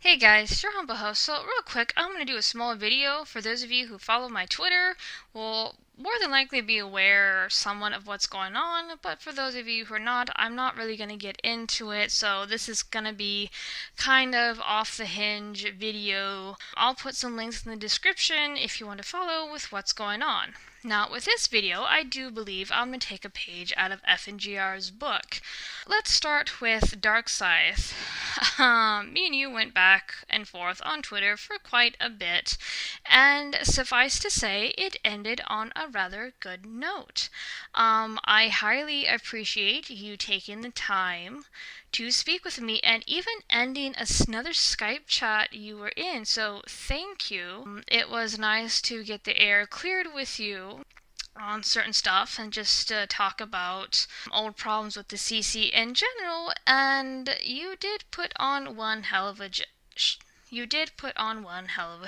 Hey guys, your humble host. So real quick, I'm going to do a small video. For those of you who follow my Twitter, will more than likely be aware somewhat of what's going on, but for those of you who are not, I'm not really going to get into it, so this is going to be kind of off the hinge video. I'll put some links in the description if you want to follow with what's going on. Now, with this video, I do believe I'm going to take a page out of FNGR's book. Let's start with Darkscythe. Me and you went back and forth on Twitter for quite a bit, and suffice to say, it ended on a rather good note. I highly appreciate you taking the time to speak with me and even ending another Skype chat you were in, so thank you. It was nice to get the air cleared with you on certain stuff and just talk about old problems with the CC in general, and you did put on one hell of a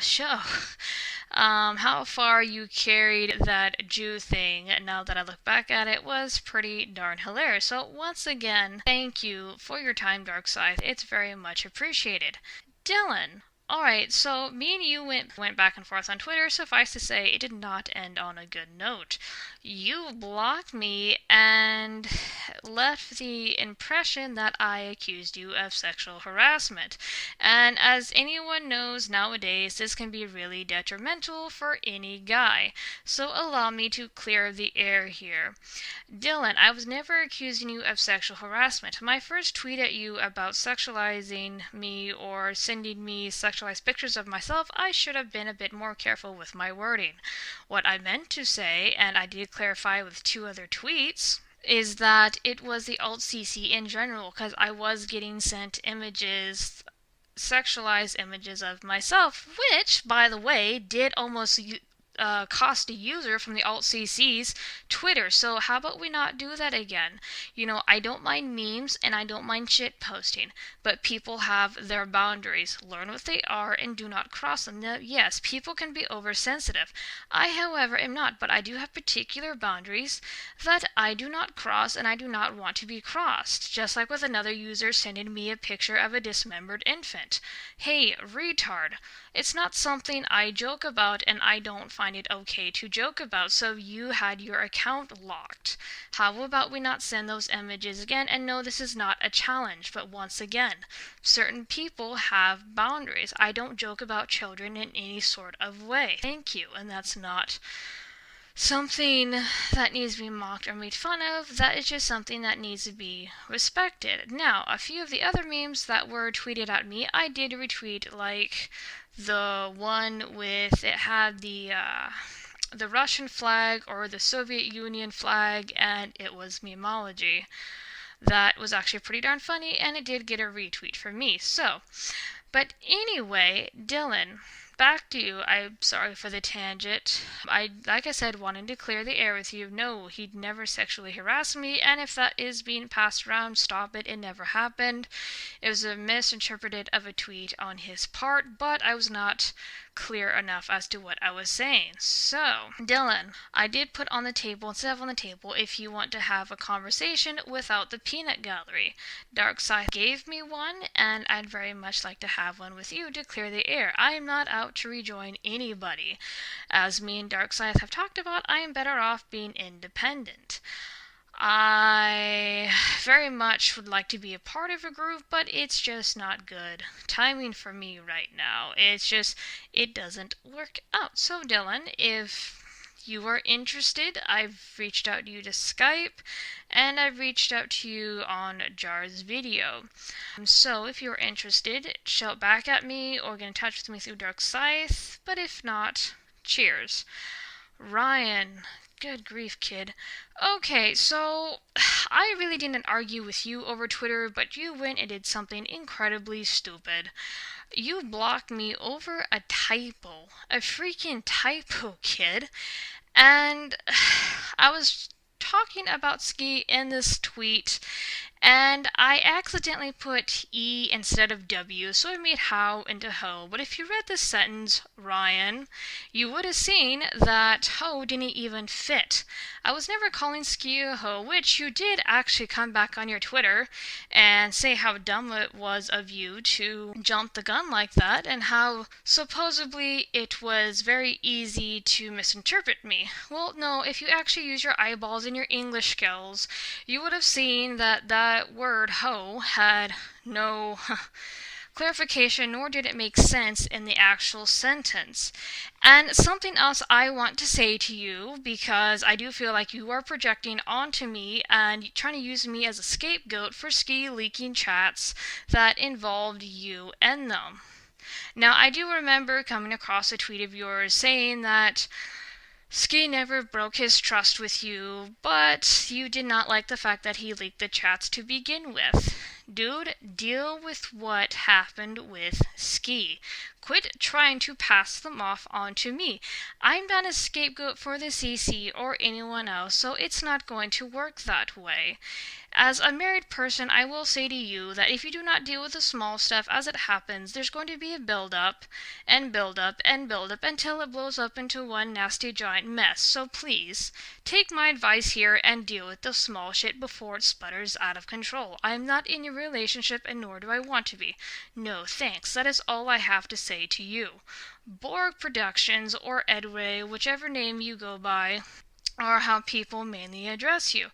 show. How far you carried that Jew thing, now that I look back at it, was pretty darn hilarious. So once again, thank you for your time, Darkscythe. It's very much appreciated. Dylan. Alright, so me and you went back and forth on Twitter. Suffice to say, it did not end on a good note. You blocked me and left the impression that I accused you of sexual harassment. And as anyone knows nowadays, this can be really detrimental for any guy. So allow me to clear the air here. Dylan, I was never accusing you of sexual harassment. My first tweet at you about sexualizing me or sending me sexualized pictures of myself, I should have been a bit more careful with my wording. What I meant to say, and I did clarify with two other tweets, is that it was the alt-CC in general, because I was getting sent images, sexualized images of myself, which, by the way, did almost cost a user from the alt-CC's Twitter. So how about we not do that again? You know, I don't mind memes and I don't mind shit posting, but people have their boundaries. Learn what they are and do not cross them. Now, yes, people can be oversensitive. I, however, am not, but I do have particular boundaries that I do not cross and I do not want to be crossed. Just like with another user sending me a picture of a dismembered infant. Hey, retard. It's not something I joke about, and I don't find it okay to joke about, so you had your account locked. How about we not send those images again? And no, this is not a challenge, but once again, certain people have boundaries. I don't joke about children in any sort of way. Thank you, and that's not something that needs to be mocked or made fun of. That is just something that needs to be respected. Now, a few of the other memes that were tweeted at me, I did retweet, like the one with, it had the Russian flag or the Soviet Union flag, and it was memeology. That was actually pretty darn funny, and it did get a retweet from me. So, but anyway, Dylan, back to you. I'm sorry for the tangent. Like I said, wanted to clear the air with you. No, he'd never sexually harassed me, and if that is being passed around, stop it. It never happened. It was a misinterpreted of a tweet on his part, but I was not clear enough as to what I was saying. So, Dylan, I did put on the table, instead of on the table, if you want to have a conversation without the peanut gallery. Darkscythe gave me one, and I'd very much like to have one with you to clear the air. I am not out to rejoin anybody. As me and Darkscythe have talked about, I am better off being independent. I very much would like to be a part of a group, but it's just not good timing for me right now. It's just, it doesn't work out. So Dylan, if you are interested, I've reached out to you to Skype, and I've reached out to you on Jar's video. So if you're interested, shout back at me or get in touch with me through Darkscythe, but if not, cheers. Ryan, good grief, kid. Okay, so I really didn't argue with you over Twitter, but you went and did something incredibly stupid. You blocked me over a typo. A freaking typo, kid. And I was talking about Ski in this tweet, And I accidentally put E instead of W, so I made how into ho. But if you read this sentence, Ryan, you would have seen that ho didn't even fit. I was never calling Ski a ho, which you did actually come back on your Twitter and say how dumb it was of you to jump the gun like that, and how supposedly it was very easy to misinterpret me. Well, no, if you actually use your eyeballs and your English skills, you would have seen that that word ho had no clarification, nor did it make sense in the actual sentence. And something else I want to say to you, because I do feel like you are projecting onto me and trying to use me as a scapegoat for ski leaking chats that involved you in them. Now, I do remember coming across a tweet of yours saying that Ski never broke his trust with you, but you did not like the fact that he leaked the chats to begin with. Dude, deal with what happened with Ski. Quit trying to pass them off onto me. I'm not a scapegoat for the CC or anyone else, so it's not going to work that way. As a married person, I will say to you that if you do not deal with the small stuff as it happens, there's going to be a build-up and build-up and build-up until it blows up into one nasty giant mess. So please, take my advice here and deal with the small shit before it sputters out of control. I'm not in your relationship, and nor do I want to be. No thanks. That is all I have to say to you. Bourg Productions, or Edway, whichever name you go by, are how people mainly address you.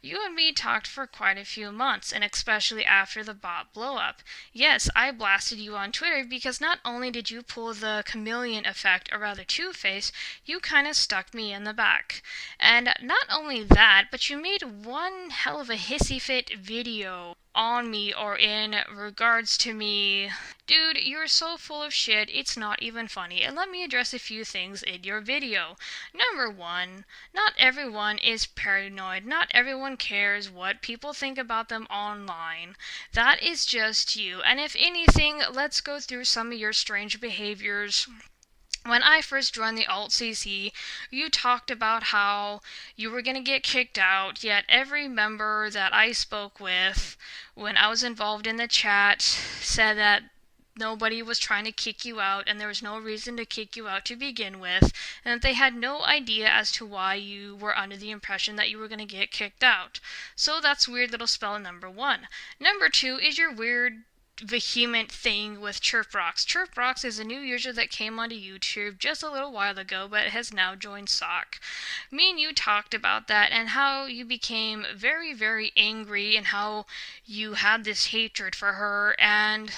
You and me talked for quite a few months, and especially after the bot blow-up. Yes, I blasted you on Twitter because not only did you pull the chameleon effect, or rather Two-Face, you kinda stuck me in the back. And not only that, but you made one hell of a hissy fit video on me, or in regards to me. Dude, you're so full of shit, it's not even funny. And let me address a few things in your video. Number one, not everyone is paranoid. Not everyone cares what people think about them online. That is just you. And if anything, let's go through some of your strange behaviors. When I first joined the alt-CC, you talked about how you were going to get kicked out, yet every member that I spoke with when I was involved in the chat said that nobody was trying to kick you out and there was no reason to kick you out to begin with, and that they had no idea as to why you were under the impression that you were going to get kicked out. So that's weird little spell number one. Number two is your weird vehement thing with Chirprox. Chirprox is a new user that came onto YouTube just a little while ago, but has now joined SOC. Me and you talked about that and how you became very, very angry and how you had this hatred for her, and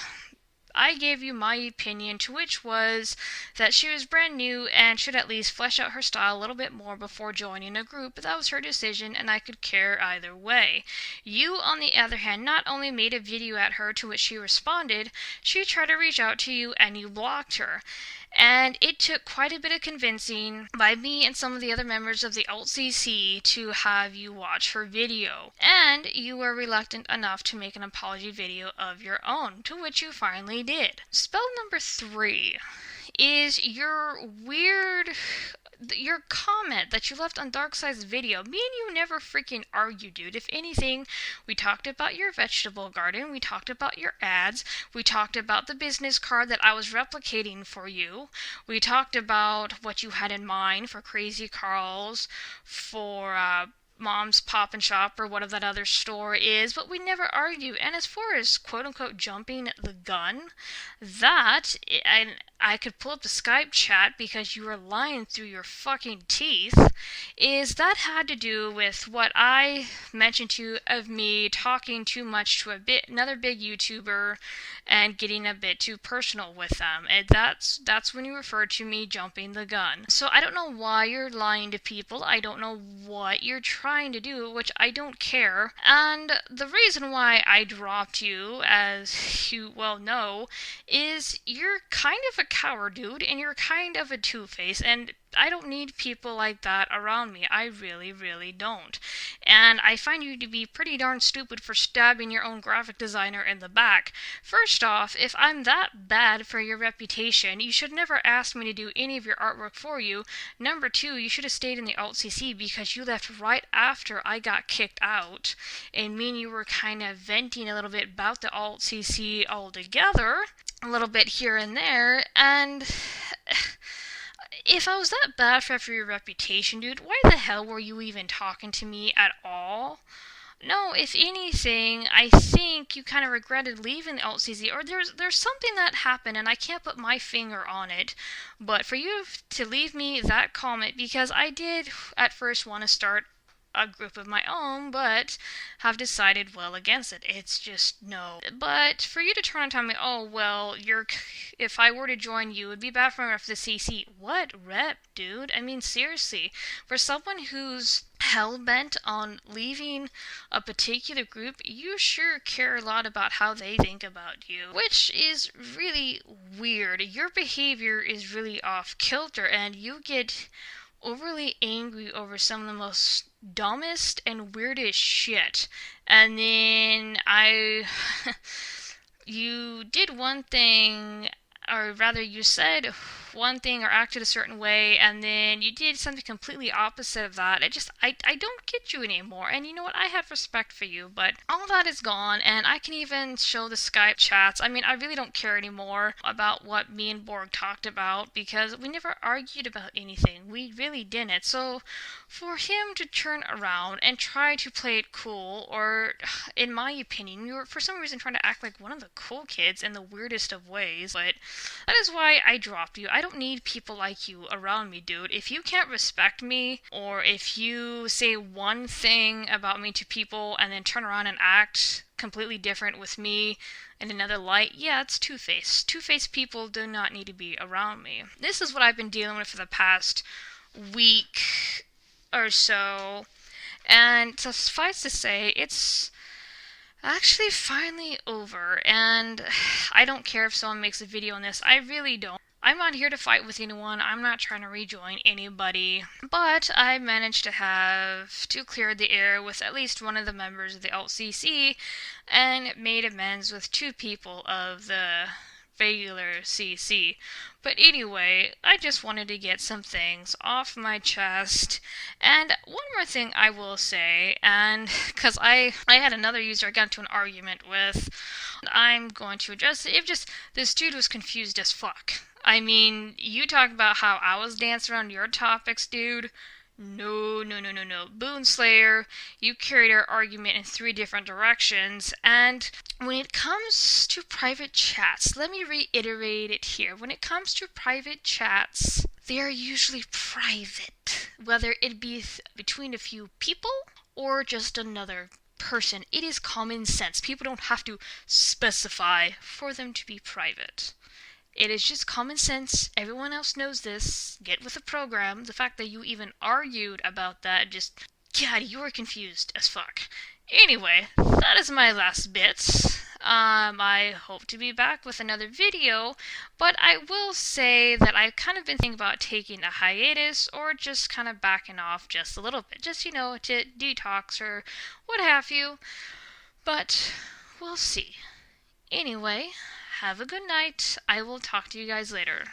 I gave you my opinion, to which was that she was brand new and should at least flesh out her style a little bit more before joining a group, but that was her decision and I could care either way. You, on the other hand, not only made a video at her to which she responded, she tried to reach out to you and you blocked her. And it took quite a bit of convincing by me and some of the other members of the alt-CC to have you watch her video. And you were reluctant enough to make an apology video of your own, to which you finally did. Spell number 3 is your comment that you left on Darkscythe's video. Me and you never freaking argued, dude. If anything, we talked about your vegetable garden, we talked about your ads, we talked about the business card that I was replicating for you, we talked about what you had in mind for Crazy Carl's, for Mom's Pop and Shop, or whatever that other store is, but we never argue. And as far as quote-unquote jumping the gun, that, I could pull up the Skype chat because you were lying through your fucking teeth, is that had to do with what I mentioned to you of me talking too much to another big YouTuber and getting a bit too personal with them. And that's when you referred to me jumping the gun. So I don't know why you're lying to people. I don't know what you're trying to do, which I don't care. And the reason why I dropped you, as you well know, is you're kind of a coward, dude, and you're kind of a two-face, and I don't need people like that around me. I really, really don't. And I find you to be pretty darn stupid for stabbing your own graphic designer in the back. First off, if I'm that bad for your reputation, you should never ask me to do any of your artwork for you. Number two, you should have stayed in the Alt-CC because you left right after I got kicked out. And me and you were kind of venting a little bit about the Alt-CC altogether. A little bit here and there, and if I was that bad for your reputation, dude, why the hell were you even talking to me at all? No, if anything, I think you kind of regretted leaving the Alt-CZ, or there's something that happened, and I can't put my finger on it, but for you to leave me that comment, because I did at first want to start a group of my own, but have decided well against it. It's just no. But for you to turn and tell me, oh well, if I were to join you, it'd be bad for the CC. What rep, dude? I mean, seriously, for someone who's hell-bent on leaving a particular group, you sure care a lot about how they think about you, which is really weird. Your behavior is really off-kilter, and you get overly angry over some of the most dumbest and weirdest shit. And then you did one thing, or rather you said one thing or acted a certain way, and then you did something completely opposite of that. I don't get you anymore. And you know what? I had respect for you, but all that is gone, and I can even show the Skype chats. I mean, I really don't care anymore about what me and Bourg talked about, because we never argued about anything. We really didn't. So for him to turn around and try to play it cool, or in my opinion, you were for some reason trying to act like one of the cool kids in the weirdest of ways, but that is why I dropped you. I don't need people like you around me, dude. If you can't respect me, or if you say one thing about me to people and then turn around and act completely different with me in another light, yeah, it's two-faced. Two-faced people do not need to be around me. This is what I've been dealing with for the past week or so, and suffice to say, it's actually finally over, and I don't care if someone makes a video on this. I really don't. I'm not here to fight with anyone. I'm not trying to rejoin anybody, but I managed to clear the air with at least one of the members of the Alt-CC, and made amends with two people of the regular CC. But anyway, I just wanted to get some things off my chest. And one more thing I will say, and because I had another user I got into an argument with, I'm going to address it. This dude was confused as fuck. I mean, you talk about how I was dancing around your topics, dude. No. Boonslayer, you carried our argument in 3 different directions, and when it comes to private chats, let me reiterate it here. When it comes to private chats, they are usually private, whether it be between a few people or just another person. It is common sense. People don't have to specify for them to be private. It is just common sense. Everyone else knows this. Get with the program. The fact that you even argued about that, God, you were confused as fuck. Anyway, that is my last bits. I hope to be back with another video, but I will say that I've kind of been thinking about taking a hiatus, or just kind of backing off just a little bit. Just, to detox or what have you. But we'll see. Anyway, have a good night. I will talk to you guys later.